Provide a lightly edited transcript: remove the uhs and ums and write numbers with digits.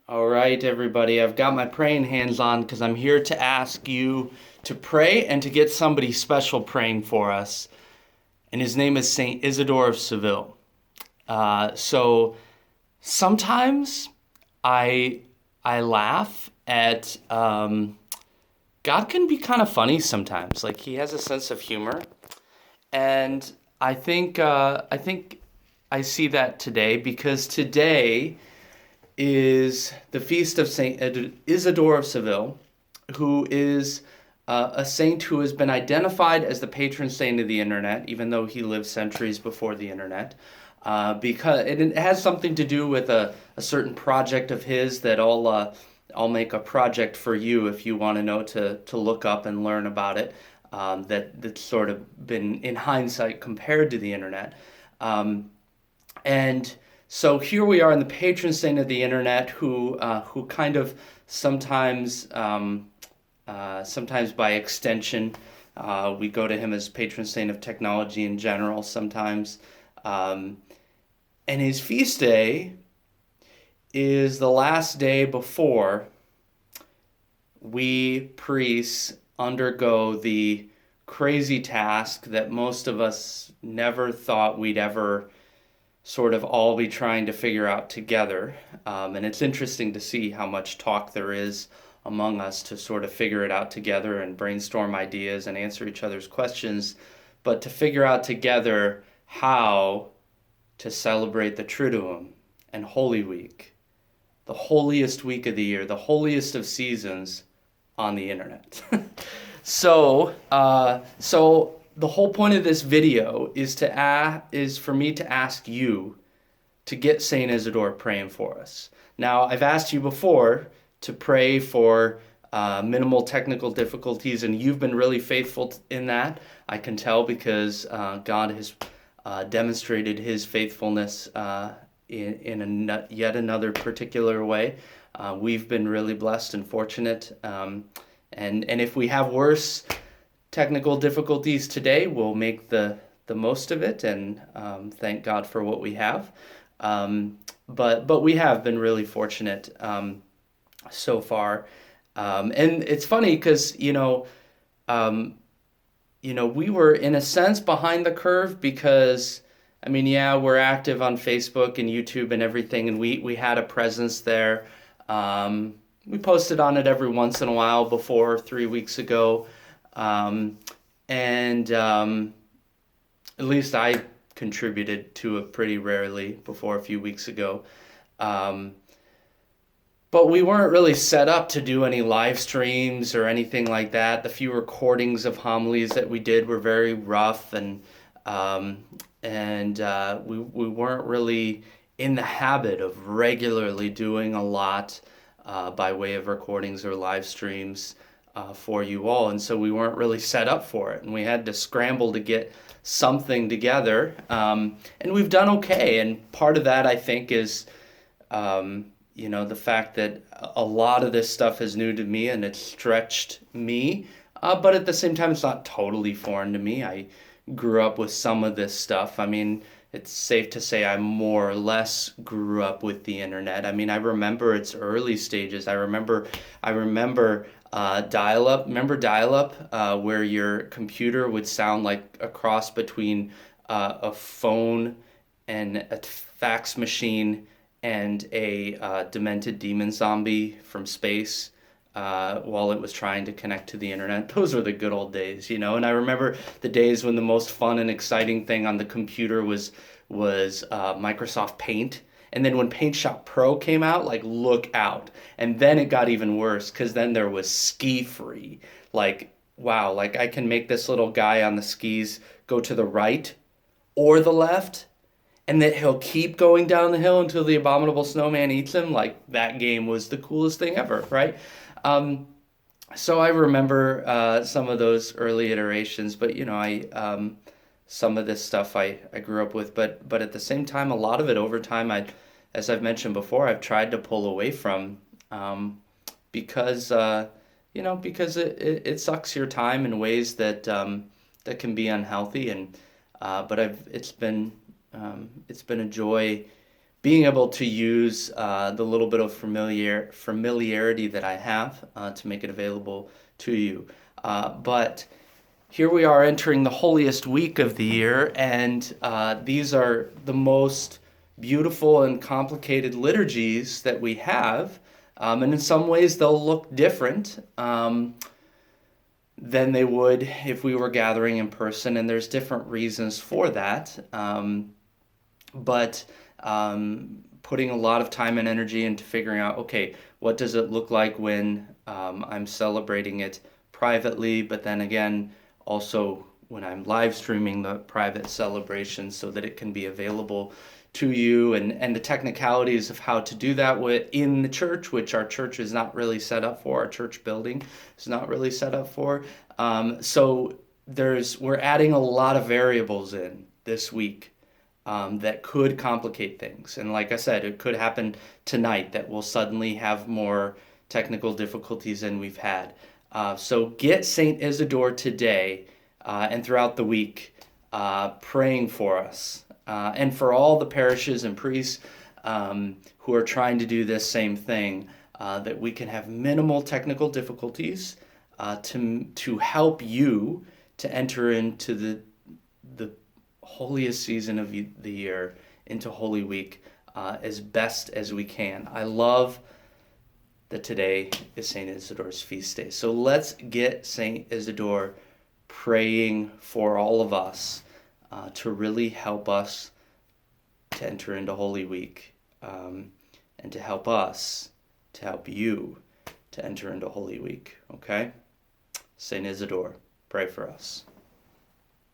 All right, everybody. I've got my praying hands on because I'm here to ask you to pray and to get somebody special praying for us. And his name is Saint Isidore of Seville. So sometimes I I laugh at God can be kind of funny sometimes. Like he has a sense of humor, and I think I see that today because today is the feast of Saint Isidore of Seville, who is a saint who has been identified as the patron saint of the internet, even though he lived centuries before the internet. Because it has something to do with a certain project of his that I'll make a project for you if you want to know to look up and learn about it. That's sort of been in hindsight compared to the internet. And so here we are in the patron saint of the internet, who kind of sometimes, sometimes by extension, we go to him as patron saint of technology in general. Sometimes, and his feast day is the last day before we priests undergo the crazy task that most of us never thought we'd ever sort of all be trying to figure out together. And it's interesting to see how much talk there is among us to sort of figure it out together and brainstorm ideas and answer each other's questions, but to figure out together how to celebrate the Triduum and Holy Week, the holiest week of the year, the holiest of seasons on the internet. So the whole point of this video is for me to ask you to get Saint Isidore praying for us. Now, I've asked you before to pray for minimal technical difficulties, and you've been really faithful in that. I can tell because God has demonstrated His faithfulness in yet another particular way. We've been really blessed and fortunate, and if we have worse technical difficulties today, we'll make the most of it and thank God for what we have. But we have been really fortunate so far, and it's funny because we were in a sense behind the curve because I mean, yeah, we're active on Facebook and YouTube and everything, and we had a presence there. We posted on it every once in a while before 3 weeks ago. Um, and At least I contributed to it pretty rarely before a few weeks ago. Um, but we weren't really set up to do any live streams or anything like that. The few recordings of homilies that we did were very rough, um, and we weren't really in the habit of regularly doing a lot by way of recordings or live streams for you all, and so we weren't really set up for it, and we had to scramble to get something together, and we've done okay. And part of that, I think, is the fact that a lot of this stuff is new to me and it's stretched me, but at the same time, it's not totally foreign to me. I grew up with some of this stuff. I mean, it's safe to say I more or less grew up with the internet. I mean, I remember its early stages. I remember dial-up. Remember dial-up, where your computer would sound like a cross between a phone and a fax machine and a demented demon zombie from space while it was trying to connect to the internet. Those were the good old days, you know. And I remember the days when the most fun and exciting thing on the computer was Microsoft Paint. And then when Paint Shop Pro came out, like, look out. And then it got even worse because then there was Ski Free. Like, wow, like I can make this little guy on the skis go to the right or the left, and that he'll keep going down the hill until the abominable snowman eats him. Like, that game was the coolest thing ever, right? Um, so I remember some of those early iterations, but some of this stuff I grew up with, but at the same time, a lot of it over time, as I've mentioned before, I've tried to pull away from, because because it sucks your time in ways that can be unhealthy, and but it's been a joy being able to use the little bit of familiarity that I have to make it available to you. But here we are entering the holiest week of the year, and these are the most beautiful and complicated liturgies that we have. And in some ways, they'll look different than they would if we were gathering in person, and there's different reasons for that. But putting a lot of time and energy into figuring out, okay, what does it look like when I'm celebrating it privately, but then again, also when I'm live streaming the private celebration so that it can be available to you, and the technicalities of how to do that in the church, which our church is not really set up for. Our church building is not really set up for. So we're adding a lot of variables in this week that could complicate things. And like I said, it could happen tonight that we'll suddenly have more technical difficulties than we've had. So get St. Isidore today and throughout the week praying for us and for all the parishes and priests who are trying to do this same thing, that we can have minimal technical difficulties to help you to enter into the holiest season of the year, into Holy Week, as best as we can. I love that today is St. Isidore's feast day. So let's get St. Isidore praying for all of us to really help us to enter into Holy Week, and to help us, to help you to enter into Holy Week, okay? St. Isidore, pray for us.